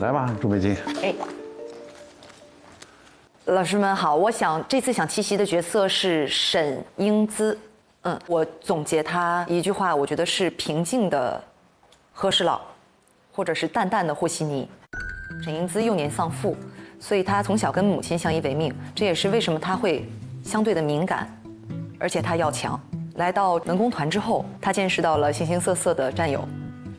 来吧，朱美金。哎，老师们好，这次想七夕的角色是沈英姿。我总结她一句话，我觉得是平静的和事佬，或者是淡淡的和稀泥。沈英姿幼年丧父，所以她从小跟母亲相依为命，这也是为什么她会相对的敏感，而且她要强。来到文工团之后，她见识到了形形色色的战友，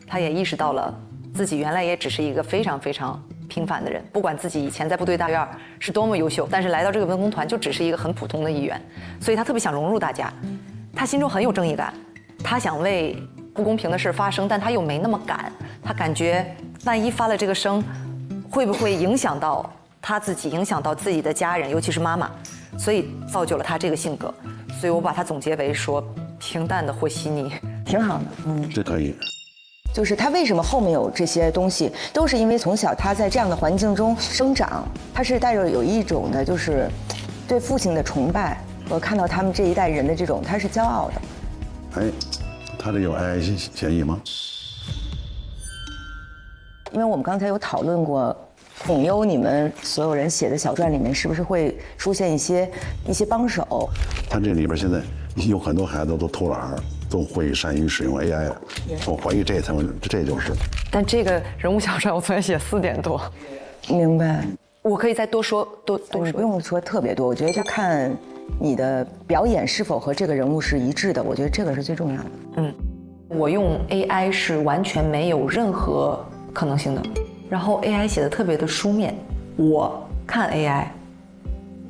她也意识到了自己原来也只是一个非常非常平凡的人。不管自己以前在部队大院是多么优秀，但是来到这个文工团就只是一个很普通的一员，所以她特别想融入大家。她心中很有正义感，她想为不公平的事发声，但她又没那么敢。她感觉万一发了这个声，会不会影响到她自己，影响到自己的家人，尤其是妈妈，所以造就了她这个性格。所以我把它总结为说平淡的和稀泥，挺好的。这可以。就是他为什么后面有这些东西，都是因为从小他在这样的环境中生长，他是带着有一种的，就是对父亲的崇拜和看到他们这一代人的这种，他是骄傲的。哎，他这有爱嫌疑吗？因为我们刚才有讨论过，孔优你们所有人写的小传里面，是不是会出现一些帮手？他这里边现在有很多孩子都偷懒儿，都会善于使用 AI 了。我怀疑这就是。但这个人物小传我昨天写4点多，明白。我可以再多说。你不用说特别多，我觉得就看你的表演是否和这个人物是一致的，我觉得这个是最重要的。我用 AI 是完全没有任何可能性的，然后 AI 写的特别的书面，我看 AI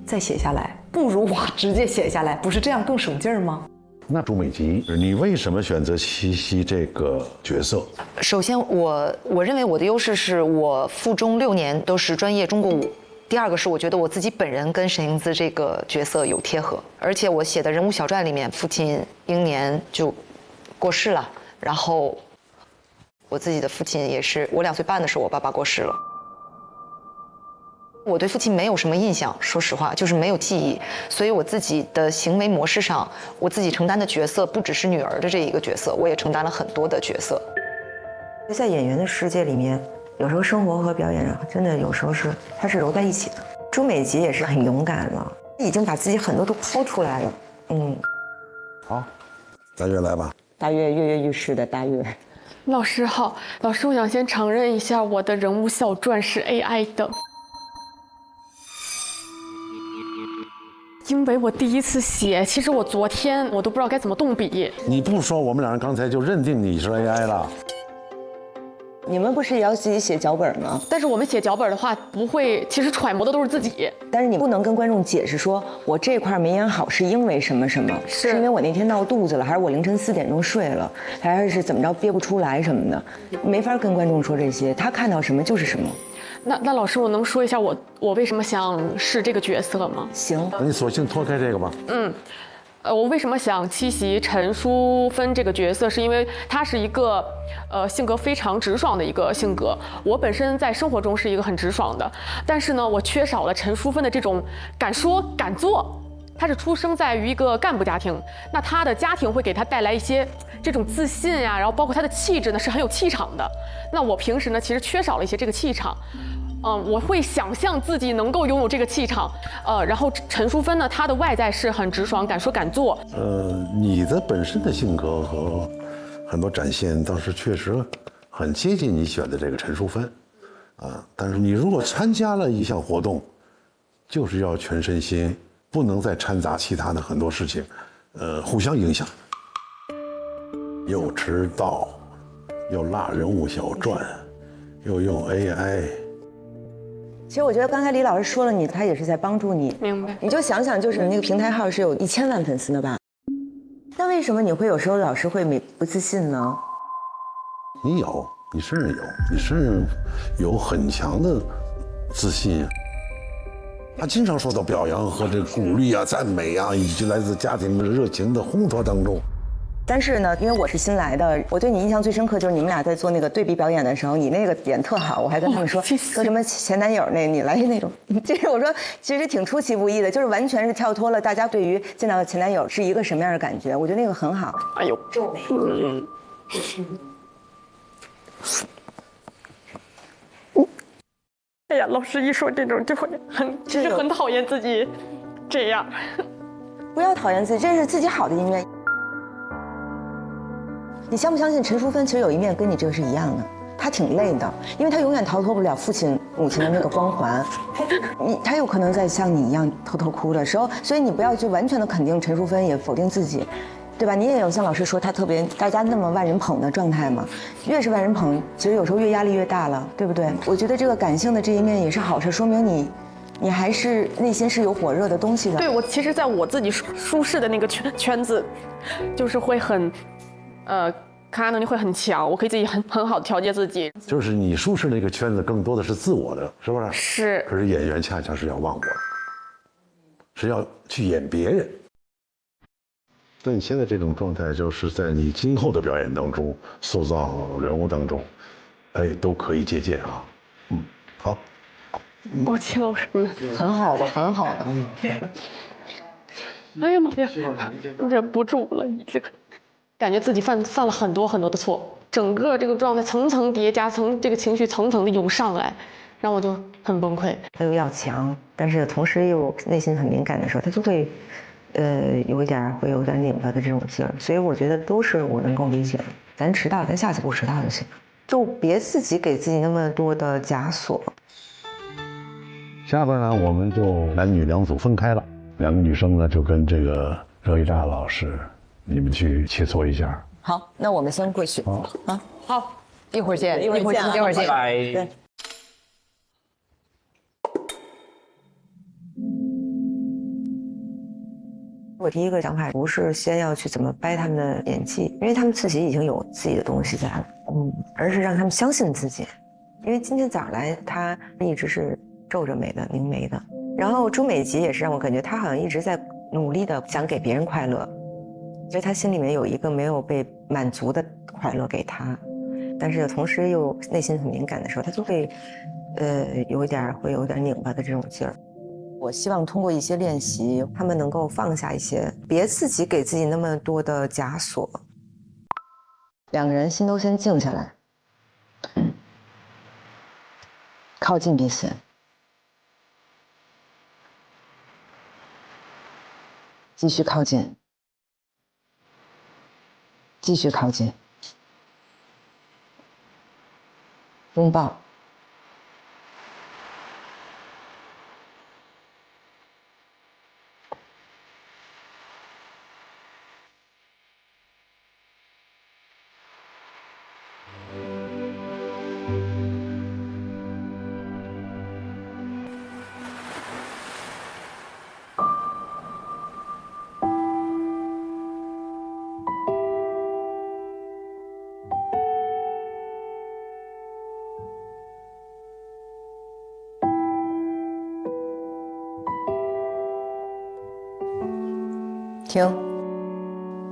再写下来，不如我直接写下来，不是这样更省劲儿吗？那朱美吉，你为什么选择七夕这个角色？首先我认为我的优势是我附中6年都是专业中国舞。第二个是我觉得我自己本人跟沈英姿这个角色有贴合，而且我写的人物小传里面，父亲英年就过世了，然后我自己的父亲也是我2岁半的时候，我爸爸过世了。我对父亲没有什么印象，说实话就是没有记忆，所以我自己的行为模式上，我自己承担的角色不只是女儿的这一个角色，我也承担了很多的角色。在演员的世界里面，有时候生活和表演啊，真的有时候它是揉在一起的。朱美吉也是很勇敢了，已经把自己很多都抛出来了。好，大月来吧。大月跃跃欲试的大月。老师好，老师，我想先承认一下，我的人物小传是 AI 的。因为我第一次写，其实我昨天我都不知道该怎么动笔。你不说，我们两人刚才就认定你是 AI 了。你们不是也要自己写脚本吗？但是我们写脚本的话，不会，其实揣摩的都是自己。但是你不能跟观众解释说，我这块没演好是因为什么什么，是因为我那天闹肚子了，还是我凌晨4点钟睡了，还是怎么着憋不出来什么的，没法跟观众说这些，他看到什么就是什么。那老师，我能说一下我为什么想试这个角色吗？行，那你索性脱开这个吧。我为什么想七袭陈淑芬这个角色，是因为她是一个性格非常直爽的一个性格。我本身在生活中是一个很直爽的，但是呢，我缺少了陈淑芬的这种敢说敢做。她是出生在于一个干部家庭，那她的家庭会给她带来一些这种自信呀，然后包括她的气质呢是很有气场的。那我平时呢其实缺少了一些这个气场。我会想象自己能够拥有这个气场，然后陈淑芬呢，她的外在是很直爽，敢说敢做。你的本身的性格和很多展现，当时确实很接近你选的这个陈淑芬，但是你如果参加了一项活动，就是要全身心，不能再掺杂其他的很多事情，互相影响。又迟到，又落人物小传，又用 AI。其实我觉得刚才李老师说了你，他也是在帮助你。明白。你就想想，就是你那个平台号是有1000万粉丝的吧？那为什么你会有时候老是会不自信呢？你身上有，你身上有很强的自信啊。他经常受到表扬和这鼓励啊、赞美啊，以及来自家庭的热情的烘托当中。但是呢，因为我是新来的，我对你印象最深刻就是你们俩在做那个对比表演的时候，你那个点特好，我还跟他们说说什么前男友你来那种，就是我说其实挺出其不意的，就是完全是跳脱了大家对于见到前男友是一个什么样的感觉，我觉得那个很好。哎呦，皱眉。哎呀，老师一说这种就会就是很讨厌自己这样。不要讨厌自己，这是自己好的一面。你相不相信陈淑芬其实有一面跟你这个是一样的？她挺累的，因为她永远逃脱不了父亲母亲的那个光环。她有可能在像你一样偷偷哭的时候，所以你不要去完全的肯定陈淑芬，也否定自己，对吧？你也有像老师说，她特别大家那么万人捧的状态嘛，越是万人捧，其实有时候越压力越大了，对不对？我觉得这个感性的这一面也是好事，说明你还是内心是有火热的东西的。对，我其实在我自己舒适的那个圈子，就是会很，抗压能力会很强，我可以自己很好调节自己。就是你舒适那个圈子更多的是自我的，是不是？是。可是演员恰恰是要忘我的，是要去演别人。那你现在这种状态，就是在你今后的表演当中、塑造人物当中，哎，都可以借鉴啊。好。抱歉，老师们。很好的，很好的。哎呀妈呀，忍不住了，这个感觉自己犯了很多很多的错，整个这个状态层层叠加，这个情绪层层的涌上来，让我就很崩溃。他又要强，但是同时又内心很敏感的时候，他就会，有一点拧巴的这种劲儿。所以我觉得都是我能够理解的。咱迟到，咱下次不迟到就行，就别自己给自己那么多的枷锁。下边呢，我们就男女两组分开了，两个女生呢就跟这个热依扎老师，你们去切磋一下。好，那我们先过去。啊，好，一会儿见，一会儿见，一会儿见。拜拜。对。我第一个想法不是先要去怎么掰他们的演技，因为他们自己已经有自己的东西在了，而是让他们相信自己。因为今天早上来，他一直是皱着眉的、凝眉的。然后朱美吉也是让我感觉他好像一直在努力的想给别人快乐，所以他心里面有一个没有被满足的快乐给他，但是同时又内心很敏感的时候，他就会，有一点拧巴的这种劲儿。我希望通过一些练习，他们能够放下一些，别自己给自己那么多的枷锁。两个人心都先静下来，靠近彼此，继续靠近，继续靠近，拥抱。停，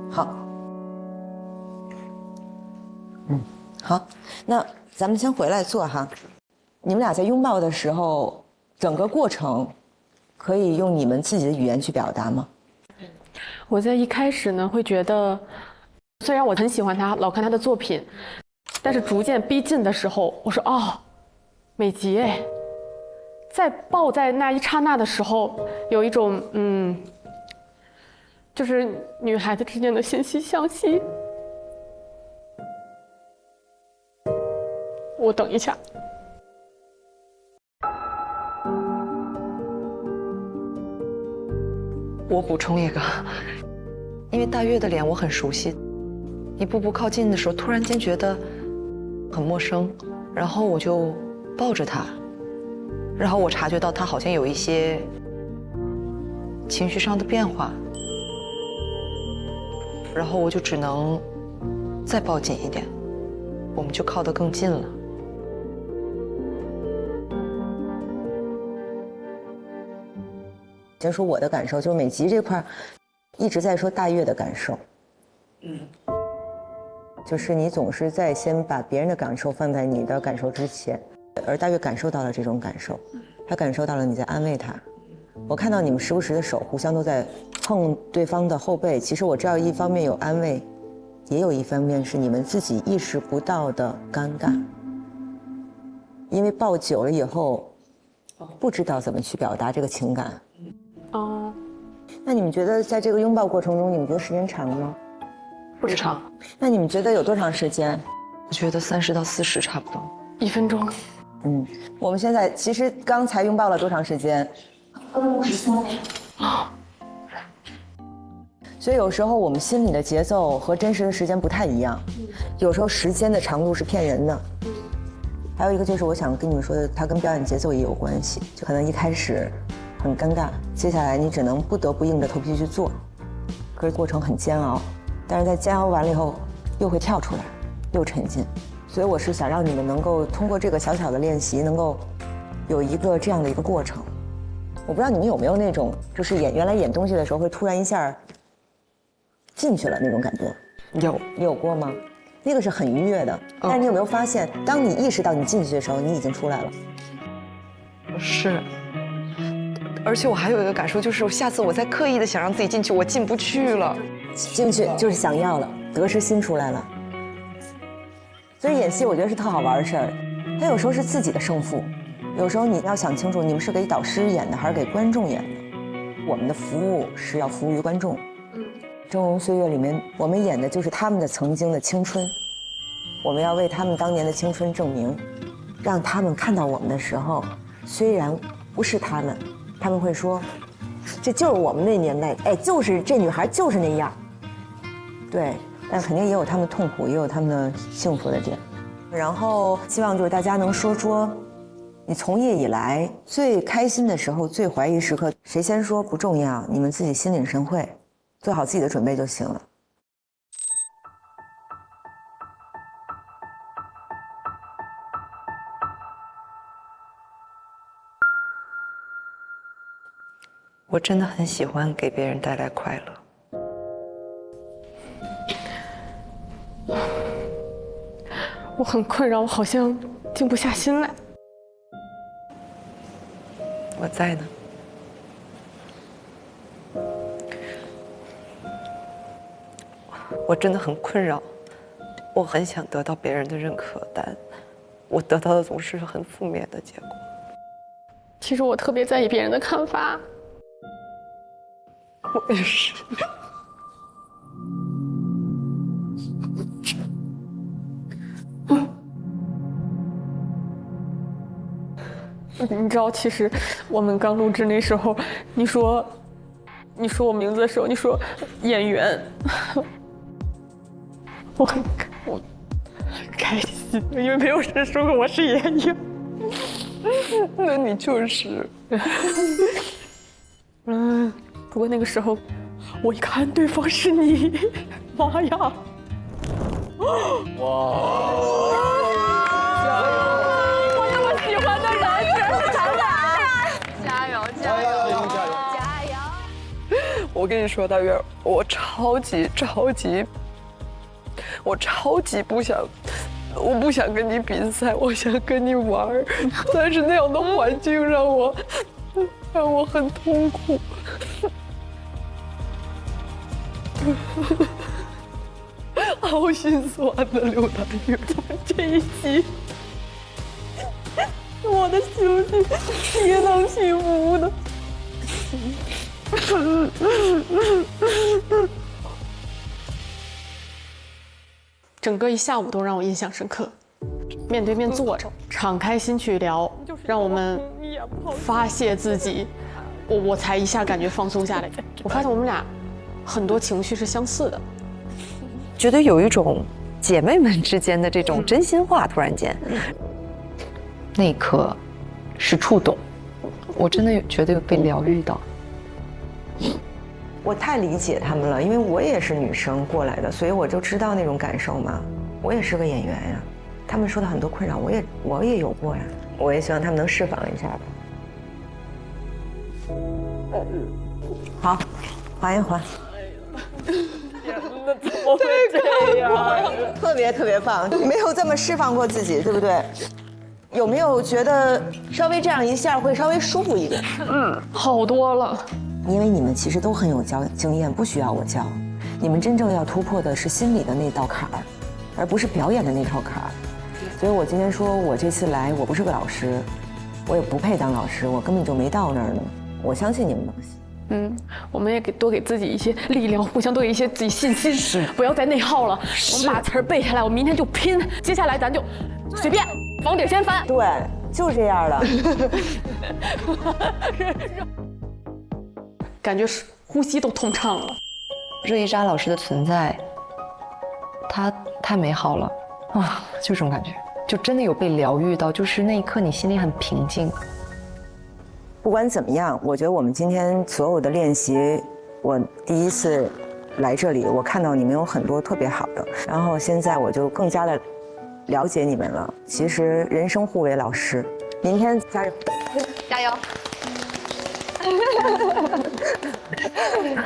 好，好，那咱们先回来坐哈。你们俩在拥抱的时候，整个过程可以用你们自己的语言去表达吗？我在一开始呢，会觉得，虽然我很喜欢他，老看他的作品，但是逐渐逼近的时候，我说哦，美吉哎，在抱在那一刹那的时候，有一种就是女孩子之间的惺惺相惜。我等一下。我补充一个，因为大月的脸我很熟悉，一步步靠近的时候，突然间觉得很陌生，然后我就抱着他，然后我察觉到他好像有一些情绪上的变化，然后我就只能再抱紧一点，我们就靠得更近了。先说我的感受，就是美吉这块一直在说大月的感受，就是你总是在先把别人的感受放在你的感受之前，而大月感受到了这种感受，他感受到了你在安慰他。我看到你们时不时的手互相都在碰对方的后背，其实我知道一方面有安慰，也有一方面是你们自己意识不到的尴尬，因为抱久了以后，不知道怎么去表达这个情感。哦，那你们觉得在这个拥抱过程中，你们觉得时间长吗？不长，那你们觉得有多长时间？我觉得30到40差不多。1分钟。我们现在其实刚才拥抱了多长时间？53秒。所以有时候我们心里的节奏和真实的时间不太一样，有时候时间的长度是骗人的。还有一个就是我想跟你们说的，它跟表演节奏也有关系，就可能一开始很尴尬，接下来你只能不得不硬着头皮去做，可是过程很煎熬，但是在煎熬完了以后又会跳出来，又沉浸。所以我是想让你们能够通过这个小小的练习，能够有一个这样的一个过程。我不知道你们有没有那种，就是原来演东西的时候会突然一下进去了那种感觉？有，你有过吗？那个是很愉悦的，但是你有没有发现，当你意识到你进去的时候，你已经出来了？是。而且我还有一个感受，就是下次我再刻意的想让自己进去，我进不去了。进去就是想要了，得失心出来了。所以演戏我觉得是特好玩的事儿，它有时候是自己的胜负，有时候你要想清楚，你们是给导师演的还是给观众演的。我们的服务是要服务于观众。峥嵘岁月里面，我们演的就是他们的曾经的青春，我们要为他们当年的青春证明，让他们看到我们的时候，虽然不是他们，他们会说，这就是我们那年代，哎，就是这女孩就是那样。对，但肯定也有他们痛苦，也有他们的幸福的点。然后希望就是大家能说说，你从业以来最开心的时候、最怀疑时刻，谁先说不重要，你们自己心领神会。做好自己的准备就行了。我真的很喜欢给别人带来快乐。我很困扰，我好像静不下心来。我在呢。我真的很困扰，我很想得到别人的认可，但我得到的总是很负面的结果。其实我特别在意别人的看法。我也是。你知道，其实我们刚录制那时候，你说我名字的时候，你说演员。我很开心，因为没有人说过我是演员。那你就是。不过那个时候，我一看对方是你，妈呀！哇！加油！我那么喜欢的人居然是咱俩！加油！加油！加油！我跟你说，大月，我超级不想，我不想跟你比赛，我想跟你玩儿，但是那样的环境让我很痛苦。好心酸的刘大月，这一集，我的心情跌宕起伏的。整个一下午都让我印象深刻，面对面坐着，敞开心去聊，让我们发泄自己，我才一下感觉放松下来。我发现我们俩很多情绪是相似的，觉得有一种姐妹们之间的这种真心话，突然间，那一刻是触动，我真的觉得有被疗愈到。我太理解他们了，因为我也是女生过来的，所以我就知道那种感受嘛。我也是个演员呀，他们说的很多困扰，我也有过呀。我也希望他们能释放一下吧。好，缓一缓。天哪，怎么会这样？特别棒，没有这么释放过自己，对不对？有没有觉得稍微这样一下会稍微舒服一点？好多了。因为你们其实都很有经验，不需要我教。你们真正要突破的是心里的那道坎儿，而不是表演的那条坎儿。所以我今天说我这次来，我不是个老师，我也不配当老师，我根本就没到那儿呢。我相信你们能行。我们也多给自己一些力量，互相多给一些自己信心，是不要再内耗了。我们把词儿背下来，我明天就拼，接下来咱就随便房顶先翻。对，就是这样的。感觉是呼吸都通畅了。热依扎老师的存在，她太美好了啊！就这种感觉，就真的有被疗愈到，就是那一刻你心里很平静。不管怎么样，我觉得我们今天所有的练习，我第一次来这里，我看到你们有很多特别好的，然后现在我就更加的了解你们了。其实人生互为老师，明天加油，加油！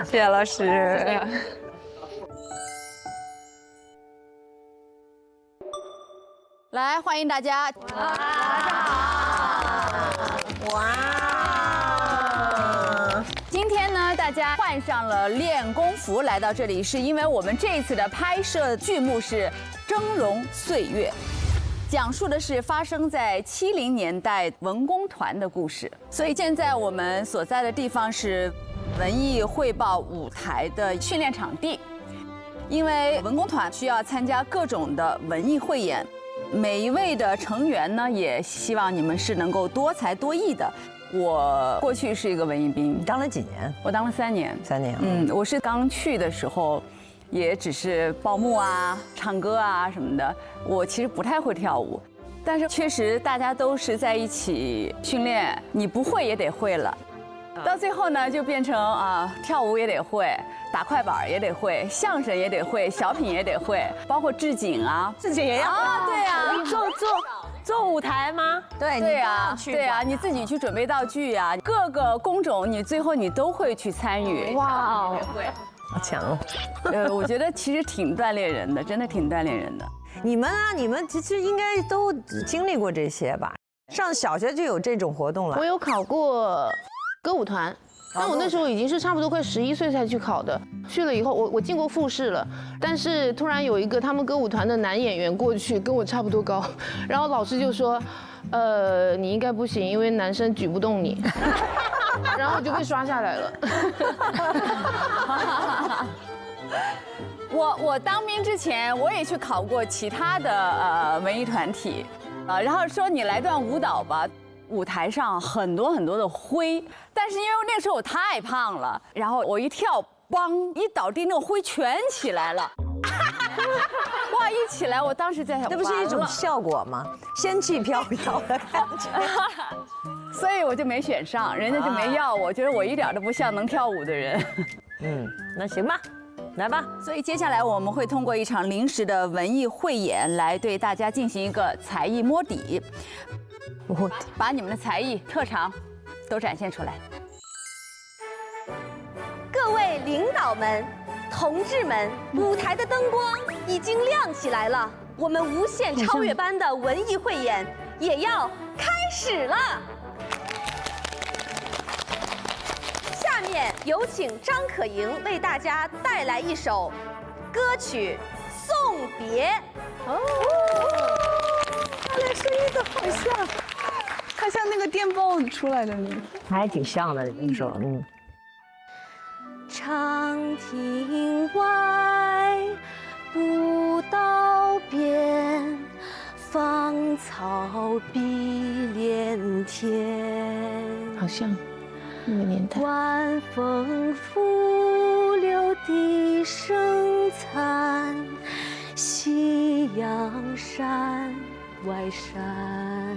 谢谢老师。来，欢迎大家！哇！今天呢，大家换上了练功服来到这里，是因为我们这一次的拍摄剧目是《峥嵘岁月》，讲述的是发生在70年代文工团的故事。所以现在我们所在的地方是文艺汇报舞台的训练场地，因为文工团需要参加各种的文艺汇演。每一位的成员呢，也希望你们是能够多才多艺的。我过去是一个文艺兵，你当了几年？我当了3年。3年。我是刚去的时候，也只是报幕啊、唱歌啊什么的。我其实不太会跳舞，但是确实大家都是在一起训练，你不会也得会了。到最后呢，就变成跳舞也得会，打快板也得会，相声也得会，小品也得会，包括置景啊，自己也要啊，对啊，你做舞台吗？对对啊，对啊，你自己去准备道具啊，各个工种你最后你都会去参与。哇，会，好强哦！我觉得其实挺锻炼人的，真的挺锻炼人的。你们啊，你们其实应该都经历过这些吧？上小学就有这种活动了。我有考过歌舞团，但我那时候已经是差不多快11岁才去考的。去了以后，我进过复试了，但是突然有一个他们歌舞团的男演员过去，跟我差不多高，然后老师就说，你应该不行，因为男生举不动你，然后我就被刷下来了。我当兵之前，我也去考过其他的文艺团体，然后说你来段舞蹈吧。舞台上很多很多的灰，但是因为那时候我太胖了，然后我一跳，梆一倒地，那个灰全起来了。哇！一起来，我当时在想，这不是一种效果吗？仙气飘飘的感觉。所以我就没选上，人家就没要我，觉得我一点都不像能跳舞的人。那行吧。来吧，所以接下来我们会通过一场临时的文艺汇演来对大家进行一个才艺摸底。把你们的才艺特长都展现出来。各位领导们、同志们，舞台的灯光已经亮起来了，我们无限超越般的文艺汇演也要开始了。下面有请张可盈为大家带来一首歌曲《送别》。他的声音都好像，他像那个电报出来的那个，还挺像的那首。长亭外，古道边，芳草碧连天。好像那个年代。晚风拂柳笛声残，夕阳山外山。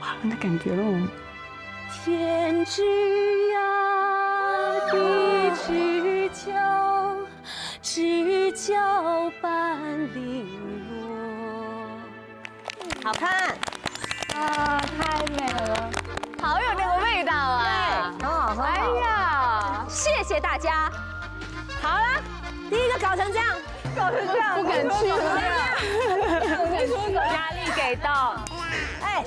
哇，那感觉了。天之涯，地之角，知交半零落。好看啊，太美了，好有那个味道啊！对，很好，很好。哎呀，谢谢大家。好了，第一个搞成这样，不敢去了。压力给到。哎，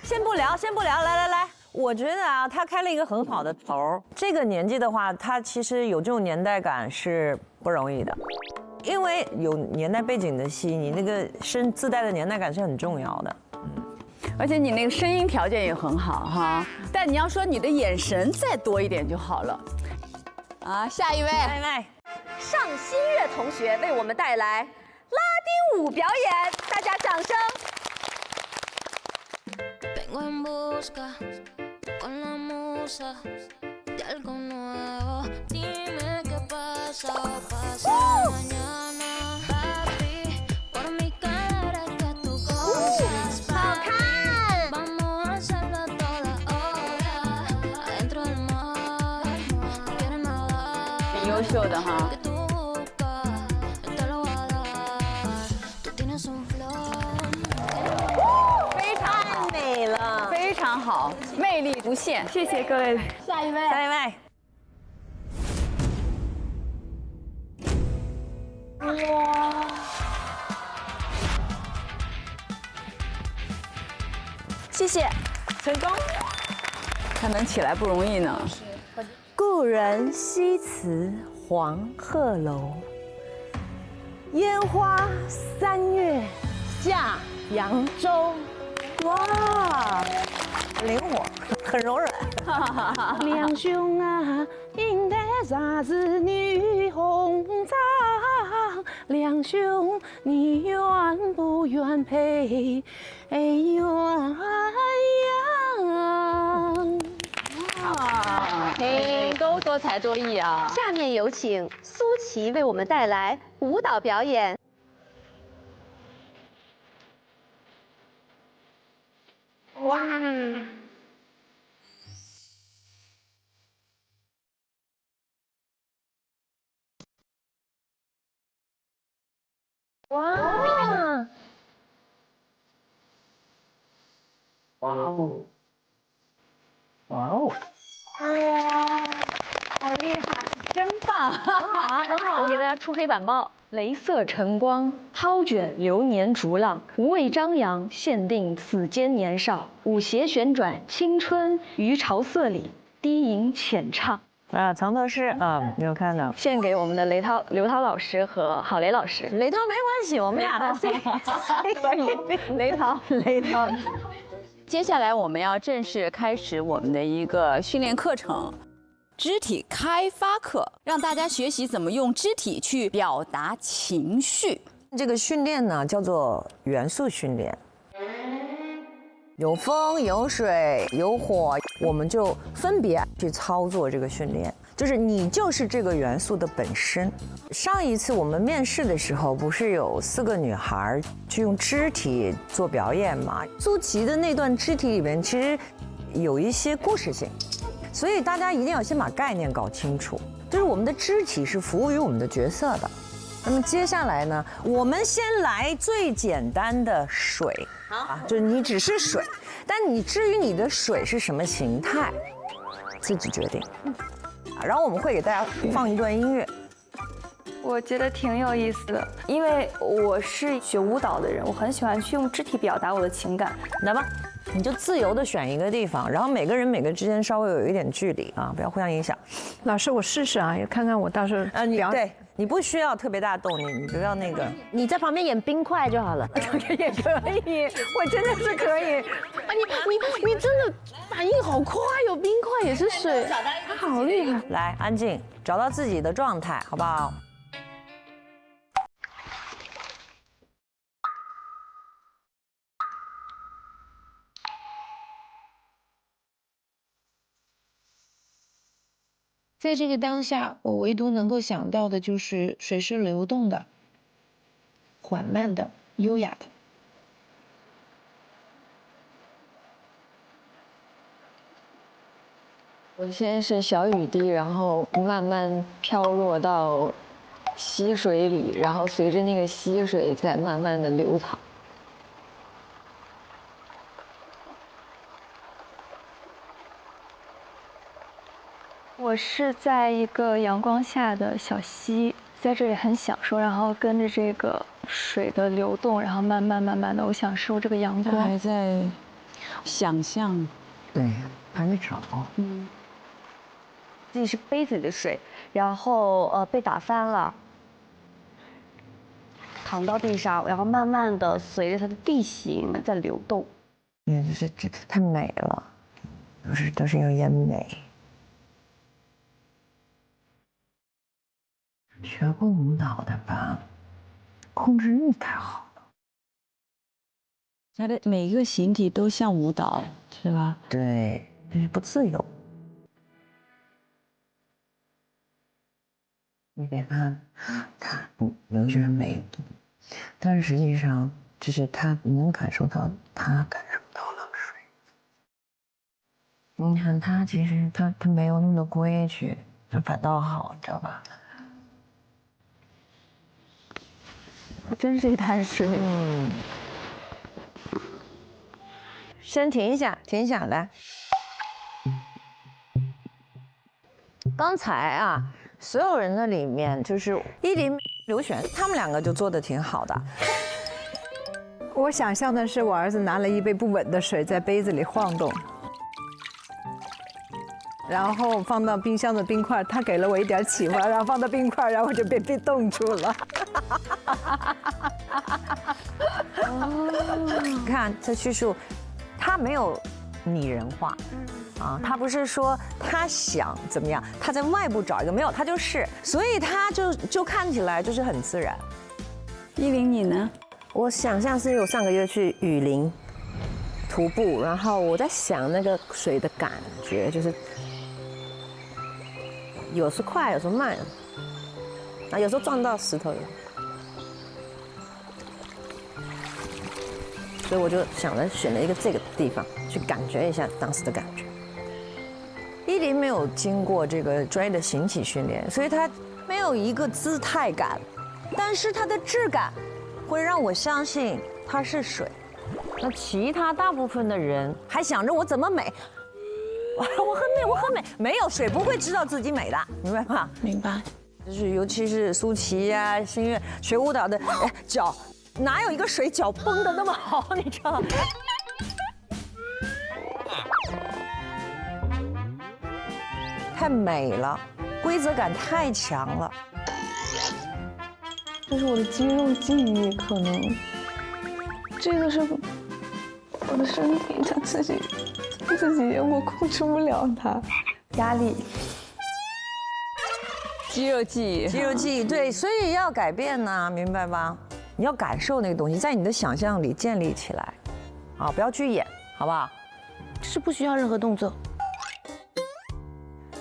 先不聊，来，我觉得啊，他开了一个很好的头。这个年纪的话，他其实有这种年代感是不容易的，因为有年代背景的戏，你那个自带的年代感是很重要的。而且你那个声音条件也很好哈，但你要说你的眼神再多一点就好了。啊，下一位，尚新月同学为我们带来拉丁舞表演，大家掌声。Vengo en busca con la musa de algo nuevo. Dime qué pasa o pasa mañana. Papi, por mi cara que tú gozas. Papi, vamos a hacerlo a toda hora. Adentro del mar, tú quieres nadar. 挺优秀的哈。 Que tú buscas, te lo voy a dar. Tú tienes un flow. 太美了，非常好，魅力无限。谢谢各位。下一位，下一位。谢谢，成功。他能起来不容易呢。故人西辞黄鹤楼，烟花3月下扬州。哇，灵活，很柔软。两兄啊，应得啥子女红妆？两兄，你愿不愿配？哎鸳鸯。都多才多艺啊！下面有请苏琪为我们带来舞蹈表演。哇！哇！哇哦！哇哦！哎呀，好厉害，真棒！很好，我给大家出黑板报。雷色晨光，蒿卷流年逐浪，无畏张扬，限定此间年少。舞鞋旋转，青春于潮色里，低吟浅唱。啊，藏头诗啊，没有看到。献给我们的刘涛老师和郝蕾老师。雷涛没关系，我们俩的 C 可以。雷涛。接下来我们要正式开始我们的一个训练课程。 肢体开发课，让大家学习怎么用肢体去表达情绪。这个训练呢，叫做元素训练。有风、有水、有火，我们就分别去操作这个训练。就是你就是这个元素的本身。上一次我们面试的时候，不是有4个女孩去用肢体做表演吗？苏琪的那段肢体里面，其实有一些故事性。 所以大家一定要先把概念搞清楚，就是我们的肢体是服务于我们的角色的。那么接下来呢，我们先来最简单的水，啊，就是你只是水，但你至于你的水是什么形态，自己决定。啊，然后我们会给大家放一段音乐。我觉得挺有意思的，因为我是学舞蹈的人，我很喜欢去用肢体表达我的情感。来吧。 你就自由的选一个地方，然后每个人之间稍微有一点距离啊，不要互相影响。老师，我试试啊，也看看我到时候对你不需要特别大动力，你不要那个，你在旁边演冰块就好了，也可以，我真的是可以。啊，你真的反应好快哟，冰块也是水，好厉害。来，安静，找到自己的状态，好不好？ 在这个当下，我唯独能够想到的就是水是流动的、缓慢的、优雅的。我先是小雨滴，然后慢慢飘落到溪水里，然后随着那个溪水再慢慢的流淌。 我是在一个阳光下的小溪，在这里很享受，然后跟着这个水的流动，然后慢慢的，我享受这个阳光。还在想象，对，还没找。自己是杯子里的水，然后被打翻了，躺到地上，然后慢慢的随着它的地形在流动。这太美了，都是有点美。学过舞蹈的吧，控制欲太好了。它的每一个形体都像舞蹈，是吧？对，就是不自由。你别看他有些美，但是实际上就是他能感受到，他感受到了水。你看他其实他没有那么多规矩，反倒好，你知道吧？真是一滩水。先停一下，停一下，来。刚才啊，所有人的里面，就是依林、刘璇，他们两个就做的挺好的。我想象的是，我儿子拿了一杯不稳的水在杯子里晃动，然后放到冰箱的冰块，他给了我一点启发，然后放到冰块，然后我就被冻住了。你看这叙述，他没有拟人化。啊，他不是说他想怎么样，他在外部找一个没有，他就是，所以他就看起来就是很自然。依林，你呢？我想象是我上个月去雨林徒步，然后我在想那个水的感觉，就是有时快，有时慢，啊，有时候撞到石头了，所以我就想着选了一个这个地方去感觉一下当时的感觉。依林没有经过这个专业的形体训练，所以他没有一个姿态感，但是它的质感会让我相信它是水。那其他大部分的人还想着我怎么美，我很美，我很美，没有水不会知道自己美的，明白吗？明白。就是尤其是舒淇呀、新月学舞蹈的，哎，脚哪有一个水脚绷得那么好，你知道吗？太美了，规则感太强了。这是我的肌肉记忆，可能这个是我的身体，它自己我控制不了它，压力。肌肉记忆，肌肉记忆，对，所以要改变呢，明白吧？你要感受那个东西，在你的想象里建立起来，啊，不要去演，好不好？是不需要任何动作。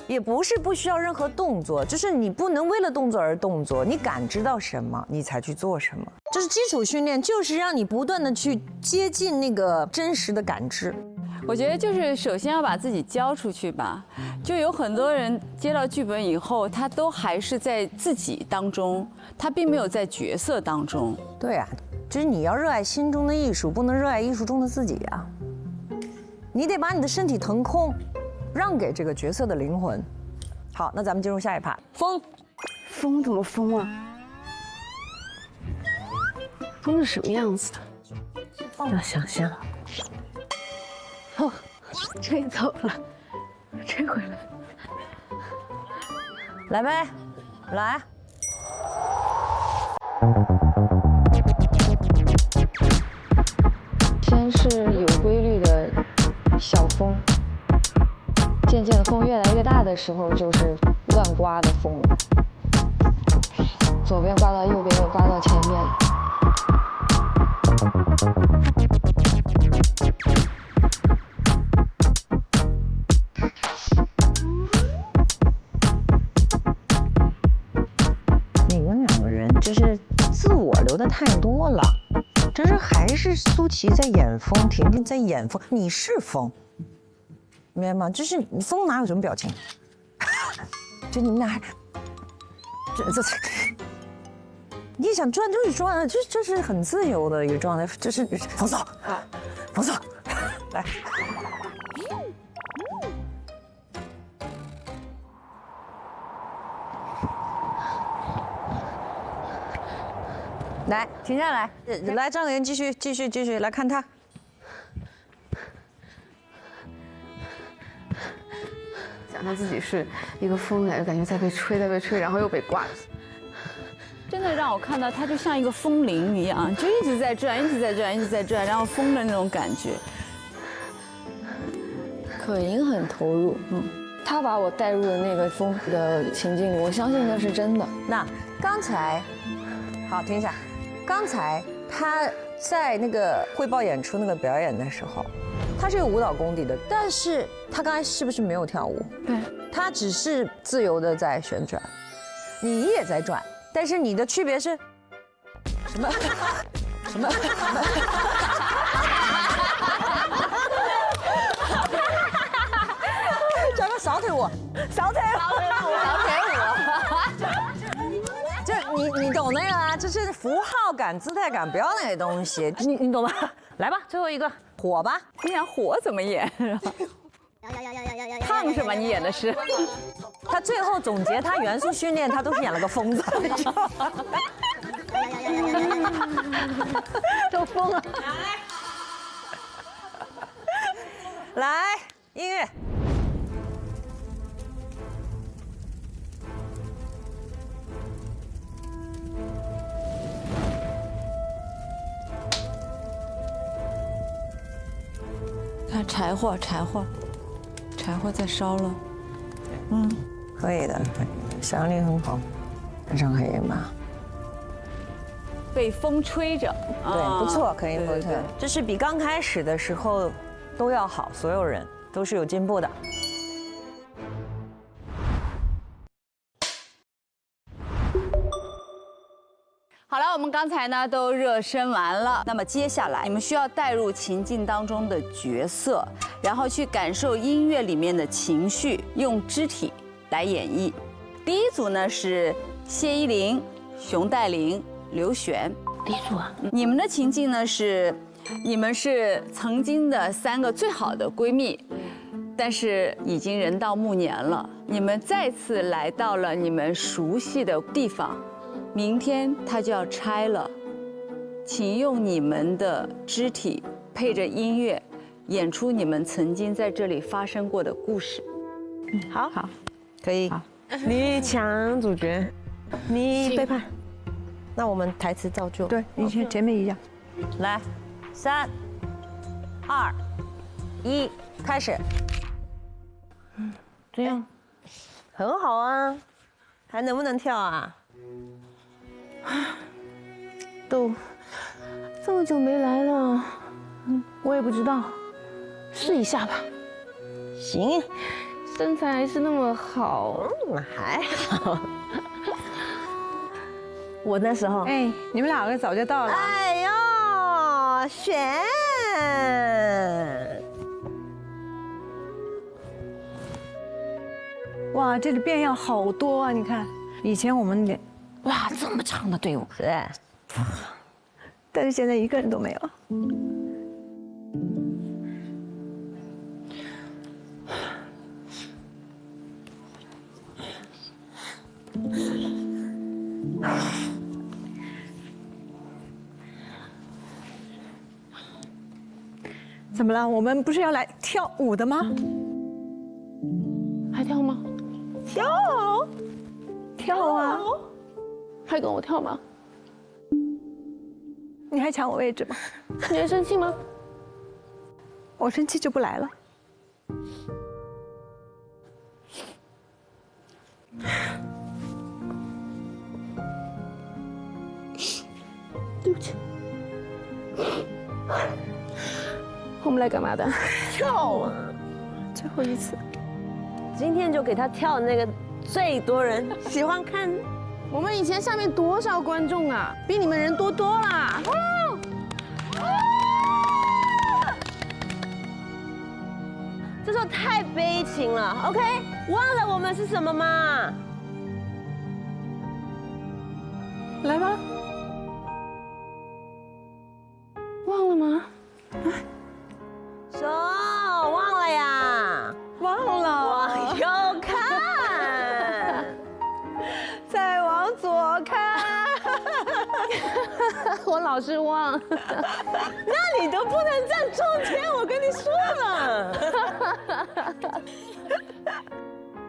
也不是不需要任何动作，就是你不能为了动作而动作，你感知到什么，你才去做什么。这是基础训练，就是让你不断的去接近那个真实的感知。我觉得就是首先要把自己交出去吧，就有很多人接到剧本以后，他都还是在自己当中，他并没有在角色当中。对啊，就是你要热爱心中的艺术，不能热爱艺术中的自己啊。你得把你的身体腾空。让给这个角色的灵魂。好，那咱们进入下一趴。风，风怎么风啊？风是什么样子的？要想象。哦，吹走了，吹回来。来呗，来。先是有规律的小风。渐渐的风越来越大的时候，就是乱刮的风，左边刮到右边，又刮到前面。你们两个人就是自我留的太多了，这是还是舒淇在演风，婷婷在演风，你是风。明白吗？就是风哪有什么表情？就你们俩还，这，你想转就去转，这是很自由的一个状态，就是风骚，风骚，来，来，停下来，来，张可言继续，来看他。想象自己是一个风，感觉在被吹，然后又被刮。真的让我看到它就像一个风铃一样，就一直在转，然后风的那种感觉。可盈很投入，他把我带入了那个丰富的情境里，我相信那是真的。那刚才，好，停一下，刚才他在那个汇报演出那个表演的时候，他是有舞蹈功底的，但是他刚才是不是没有跳舞？对，他只是自由的在旋转，你也在转，但是你的区别是什么？什么？叫个扫腿舞，扫腿舞，就你懂那个啊？就是符号感、姿态感，不要那些东西，你懂吗？来吧，最后一个火吧。你想火怎么演？烫是吗？你演的是？他最后总结他元素训练，他都是演了个疯子。都疯了。来，音乐。看柴火在烧了。可以的，想象力很好，上海演吧。被风吹着，对，不错，可以不错，这是比刚开始的时候都要好，所有人都是有进步的。好了，我们刚才呢都热身完了，那么接下来你们需要带入情境当中的角色，然后去感受音乐里面的情绪，用肢体来演绎。第一组呢是谢依霖、熊黛林、刘璇。第一组啊，你们的情境呢是，你们是曾经的3个最好的闺蜜，但是已经人到暮年了，你们再次来到了你们熟悉的地方，明天它就要拆了，请用你们的肢体配着音乐，演出你们曾经在这里发生过的故事。好，可以。你抢主角，你背叛。那我们台词照旧。对，以前面一样。来，3、2、1，开始。这样很好啊，还能不能跳啊？都这么久没来了，我也不知道，试一下吧。行，身材还是那么好，还好。我那时候，哎，你们2个早就到了。哎呦，璇，哇，这里变样好多啊！你看，以前我们哇，这么长的队伍，是，但是现在一个人都没有。怎么了？我们不是要来跳舞的吗？还跳吗？跳啊！还跟我跳吗？你还抢我位置吗？你会生气吗？我生气就不来了。对不起。我们来干嘛的？跳啊！最后一次，今天就给他跳那个最多人喜欢看。我们以前下面多少观众啊，比你们人多多啦。这时候太悲情了 ，OK？ 忘了我们是什么吗？来吧。忘了吗？说忘了呀，忘了。往右看，再往左看。我老是忘。那你都不能站中间，我跟你说了。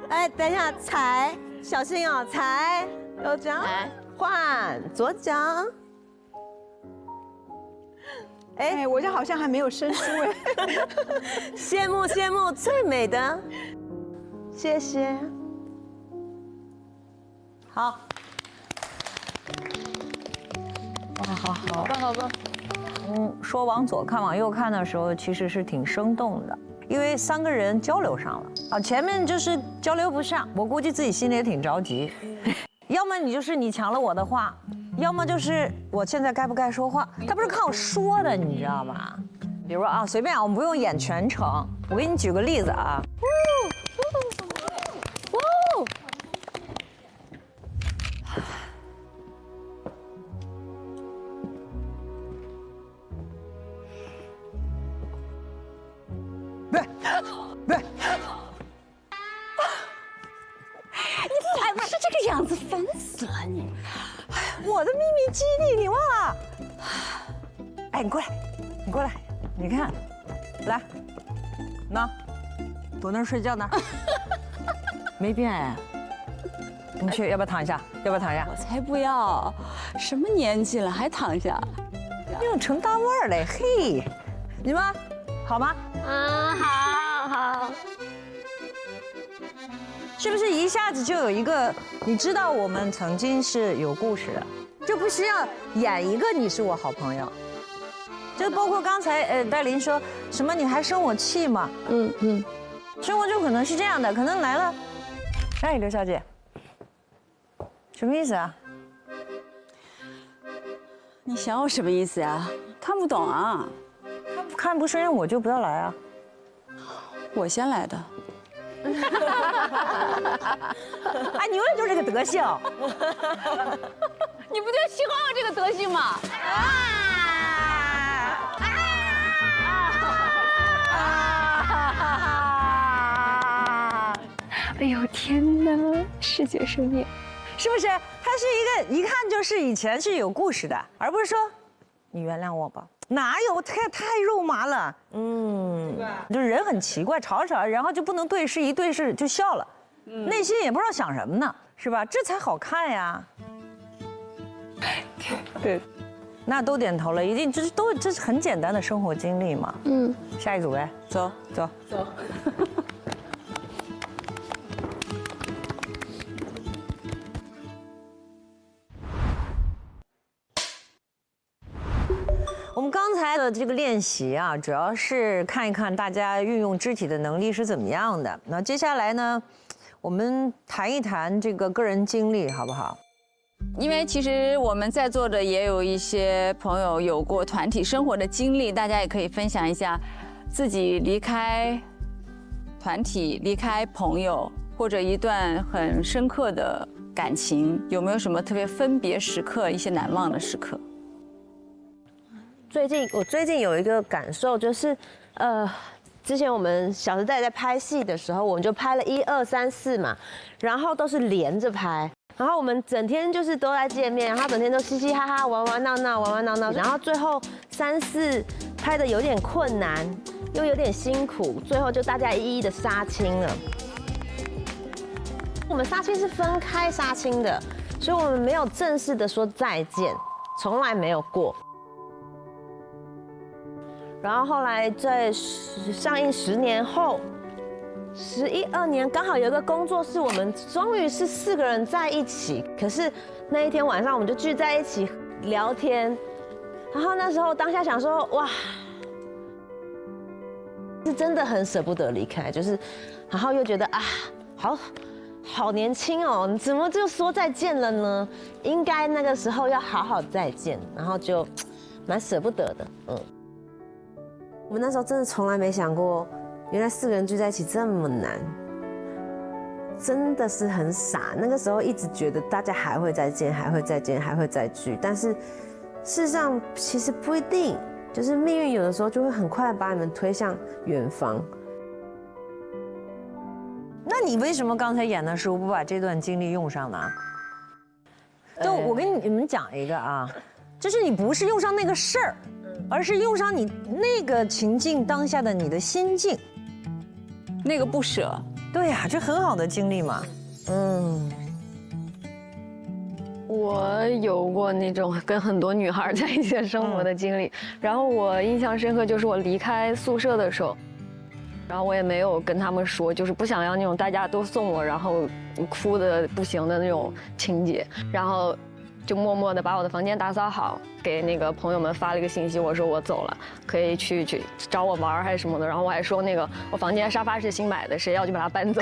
哎，等一下，踩，小心哦，踩，右脚，换左脚。哎，我这好像还没有生疏哎。羡慕羡慕，最美的，谢谢。好，哇，好好棒好棒。说往左看往右看的时候，其实是挺生动的，因为3个人交流上了啊，前面就是交流不上，我估计自己心里也挺着急。要么你就是你抢了我的话，要么就是我现在该不该说话，他不是靠说的，你知道吗？比如说啊，随便啊，我们不用演全程，我给你举个例子啊。你还不是这个样子，烦死了你！我的秘密基地你忘了？哎，你过来，你过来，你看，来，那，躲那儿睡觉呢，没变哎。你去，要不要躺一下？要不要躺一下？我才不要！什么年纪了还躺下？你有成大腕儿嘞，嘿，你们好吗？好。是不是一下子就有一个？你知道我们曾经是有故事的，就不需要演一个你是我好朋友。就包括刚才戴琳说什么，你还生我气吗？生活中可能是这样的，可能来了，哎，刘小姐，什么意思啊？你想我什么意思呀？看不懂啊？看不顺眼我就不要来啊。我先来的。哎，你永远就是这个德性。你不就喜欢我这个德性吗？哎呦天哪，视觉盛宴，是不是？他是一个一看就是以前是有故事的，而不是说你原谅我吧。哪有太肉麻了？就是人很奇怪，吵吵，然后就不能对视，一对视就笑了，内心也不知道想什么呢，是吧？这才好看呀。对，那都点头了，一定这是很简单的生活经历嘛。下一组呗，走。我们刚才的这个练习啊，主要是看一看大家运用肢体的能力是怎么样的。那接下来呢，我们谈一谈这个个人经历，好不好？因为其实我们在座的也有一些朋友有过团体生活的经历，大家也可以分享一下自己离开团体、离开朋友，或者一段很深刻的感情，有没有什么特别分别时刻、一些难忘的时刻？我最近有一个感受，就是之前我们《小时代》在拍戏的时候，我们就拍了1、2、3、4嘛，然后都是连着拍，然后我们整天就是都在见面，然后整天都嘻嘻哈哈、玩玩闹闹，然后最后3、4拍的有点困难，又有点辛苦，最后就大家一一的杀青了。我们杀青是分开杀青的，所以我们没有正式的说再见，从来没有过。然后后来在上映10年后，11、12年，刚好有一个工作室，我们终于是4个人在一起。可是那一天晚上，我们就聚在一起聊天。然后那时候当下想说，哇，是真的很舍不得离开，就是，然后又觉得啊，好年轻哦，你怎么就说再见了呢？应该那个时候要好好再见，然后就蛮舍不得的，我们那时候真的从来没想过，原来4个人聚在一起这么难，真的是很傻。那个时候一直觉得大家还会再见，还会再见，还会再聚，但是事实上其实不一定，就是命运有的时候就会很快把你们推向远方。那你为什么刚才演的时候不把这段经历用上呢？就我跟你们讲一个啊，就是你不是用上那个事儿，而是用上你那个情境当下的你的心境，那个不舍。对呀，这很好的经历嘛。我有过那种跟很多女孩在一起的生活的经历，然后我印象深刻就是我离开宿舍的时候，然后我也没有跟他们说，就是不想要那种大家都送我，然后哭的不行的那种情节，然后就默默的把我的房间打扫好，给那个朋友们发了一个信息，我说我走了，可以去找我玩还是什么的，然后我还说那个我房间沙发是新买的，谁要就把它搬走。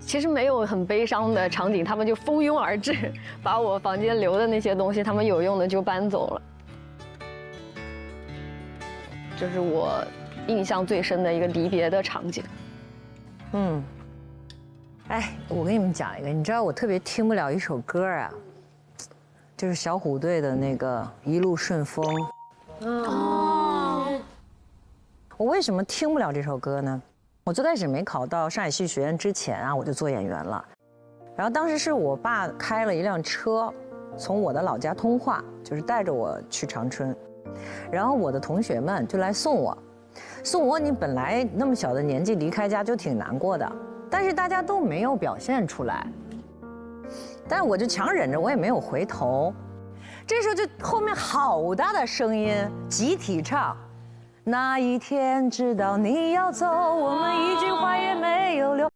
其实没有很悲伤的场景，他们就蜂拥而至，把我房间留的那些东西，他们有用的就搬走了。这是我印象最深的一个离别的场景。哎，我跟你们讲一个，你知道我特别听不了一首歌啊，就是小虎队的那个《一路顺风》。我为什么听不了这首歌呢？我最开始没考到上海戏剧学院之前啊，我就做演员了。然后当时是我爸开了一辆车，从我的老家通化，就是带着我去长春。然后我的同学们就来送我，你本来那么小的年纪离开家就挺难过的，但是大家都没有表现出来。但是我就强忍着，我也没有回头。这时候就后面好大的声音集体唱。那一天知道你要走，我们一句话也没有留。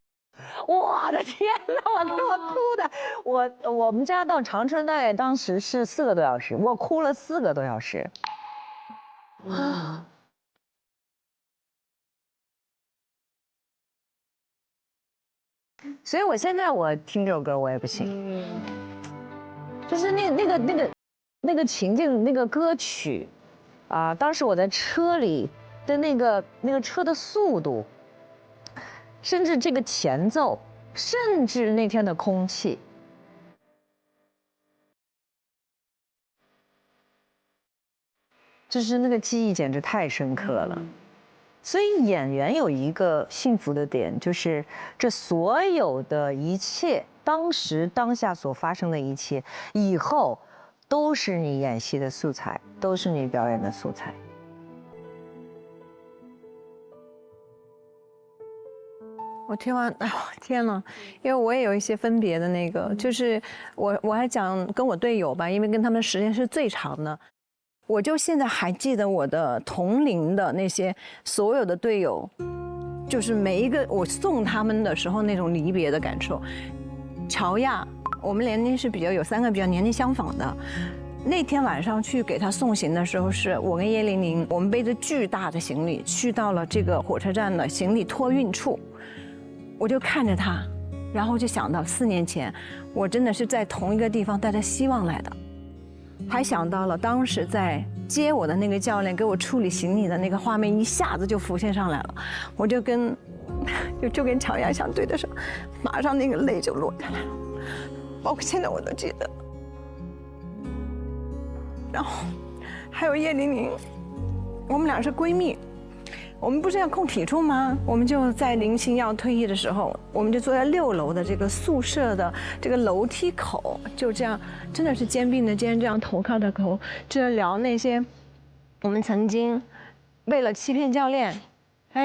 我的天哪，我哭的，我们家到长春大概当时是4个多小时，我哭了4个多小时。所以我现在我听这首歌我也不行，就是那个情境，那个歌曲。当时我在车里的那个车的速度，甚至这个前奏，甚至那天的空气，就是那个记忆简直太深刻了。所以演员有一个幸福的点，就是这所有的一切，当时当下所发生的一切，以后都是你演戏的素材，都是你表演的素材。我听完，哎呦天哪！因为我也有一些分别的那个，就是我还讲跟我队友吧，因为跟他们时间是最长的，我就现在还记得我的同龄的那些所有的队友，就是每一个我送他们的时候那种离别的感受。乔亚，我们年龄是有3个比较年龄相仿的。那天晚上去给他送行的时候，是我跟叶玲玲，我们背着巨大的行李去到了这个火车站的行李托运处。我就看着他，然后就想到4年前，我真的是在同一个地方带着希望来的，还想到了当时在接我的那个教练给我处理行李的那个画面，一下子就浮现上来了。我就跟乔亚相对的时候，马上那个泪就落下来了，包括现在我都记得。然后还有叶玲玲，我们俩是闺蜜。我们不是要控体重吗？我们就在林星要退役的时候，我们就坐在6楼的这个宿舍的这个楼梯口，就这样，真的是肩并着肩，这样头靠着头，就聊那些我们曾经为了欺骗教练，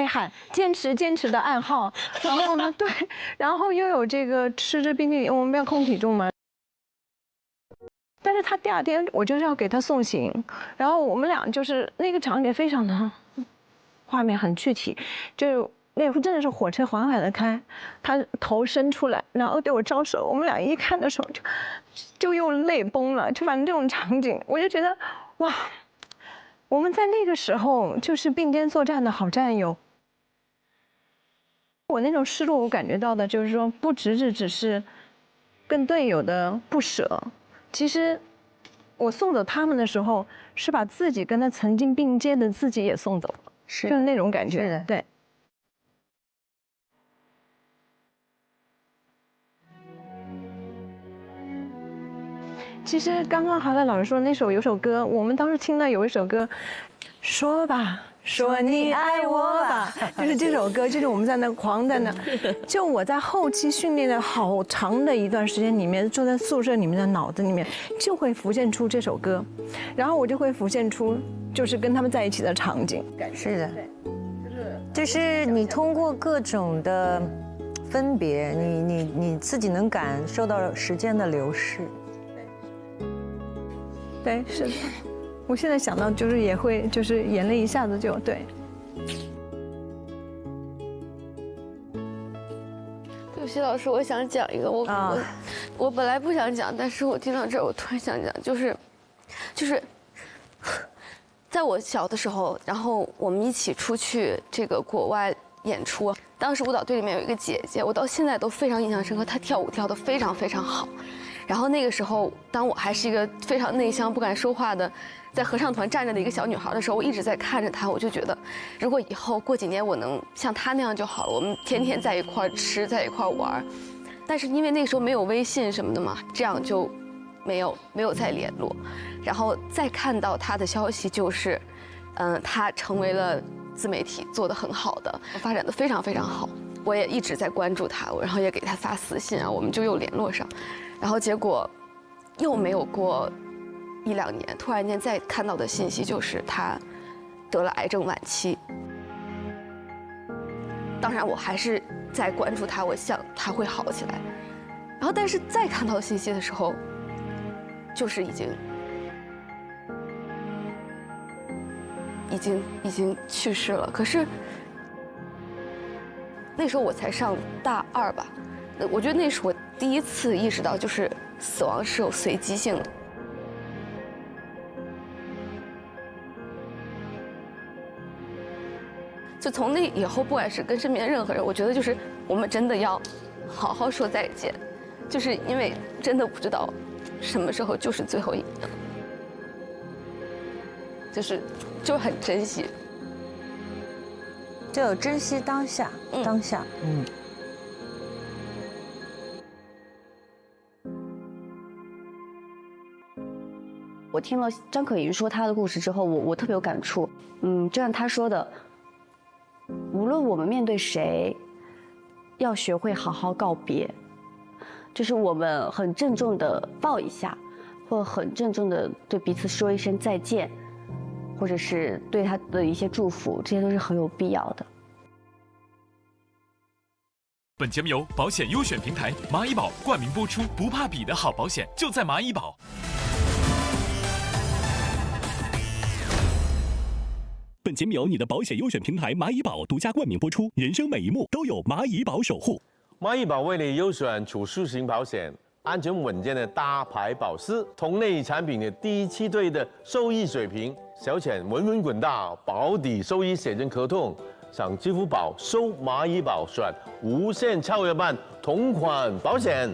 喊坚持的暗号。然后呢，对，然后又有这个吃着冰淇淋，我们要控体重嘛。但是他第2天我就是要给他送行，然后我们俩就是那个场景非常的。画面很具体，就那真的是火车缓缓的开，他头伸出来，然后对我招手，我们俩一看的时候就又泪崩了，就反正这种场景，我就觉得哇，我们在那个时候就是并肩作战的好战友。我那种失落，我感觉到的就是说，不只是跟队友的不舍，其实我送走他们的时候，是把自己跟他曾经并肩的自己也送走了。就是那种感觉，是的，对。其实刚刚郝蕾老师说有首歌，我们当时听到有一首歌，说吧，说你爱我吧，就是这首歌，就是我们在那狂在那，就我在后期训练的好长的一段时间里面，坐在宿舍里面的脑子里面就会浮现出这首歌，然后我就会浮现出就是跟他们在一起的场景。是的，就是你通过各种的分别，你自己能感受到时间的流逝。对，是的。我现在想到就是也会，就是眼泪一下子就对。对不起，老师，我想讲一个，我本来不想讲，但是我听到这儿，我突然想讲，就是在我小的时候，然后我们一起出去这个国外演出，当时舞蹈队里面有一个姐姐，我到现在都非常印象深刻，她跳舞跳得非常非常好。然后那个时候，当我还是一个非常内向、不敢说话的，在合唱团站着的一个小女孩的时候，我一直在看着她，我就觉得，如果以后过几年我能像她那样就好了，我们天天在一块儿吃，在一块儿玩。但是因为那时候没有微信什么的嘛，这样就没有再联络。然后再看到她的消息就是，她成为了自媒体，做得很好的，发展得非常非常好。我也一直在关注她，然后也给她发私信啊，我们就又联络上。然后结果又没有过1、2年，突然间再看到的信息就是他得了癌症晚期。当然我还是在关注他，我想他会好起来。然后但是再看到信息的时候，就是已经去世了。可是那时候我才上大2吧。我觉得那是我第一次意识到，就是死亡是有随机性的。就从那以后，不管是跟身边任何人，我觉得就是我们真的要好好说再见，就是因为真的不知道什么时候就是最后一年，就很珍惜，就有珍惜当下，当下，我听了张可颐说她的故事之后，我特别有感触。就像她说的，无论我们面对谁，要学会好好告别，就是我们很郑重的抱一下，或很郑重的对彼此说一声再见，或者是对他的一些祝福，这些都是很有必要的。本节目由保险优选平台蚂蚁保冠名播出，不怕比的好保险就在蚂蚁保。本节目由你的保险优选平台蚂蚁保独家冠名播出，人生每一幕都有蚂蚁保守护。蚂蚁保为你优选储蓄型保险，安全稳健的大牌保司，同类产品的第7队的收益水平，小钱稳稳滚大，保底收益险人可痛。上支付宝搜蚂蚁保，选无限超额版同款保险。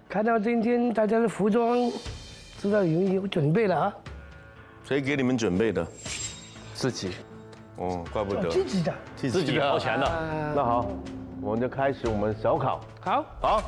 看到今天大家的服装，知道有准备了啊。谁给你们准备的？自己。哦，怪不得。自己的。自己掏钱的。那好，我们就开始我们小考。好。好。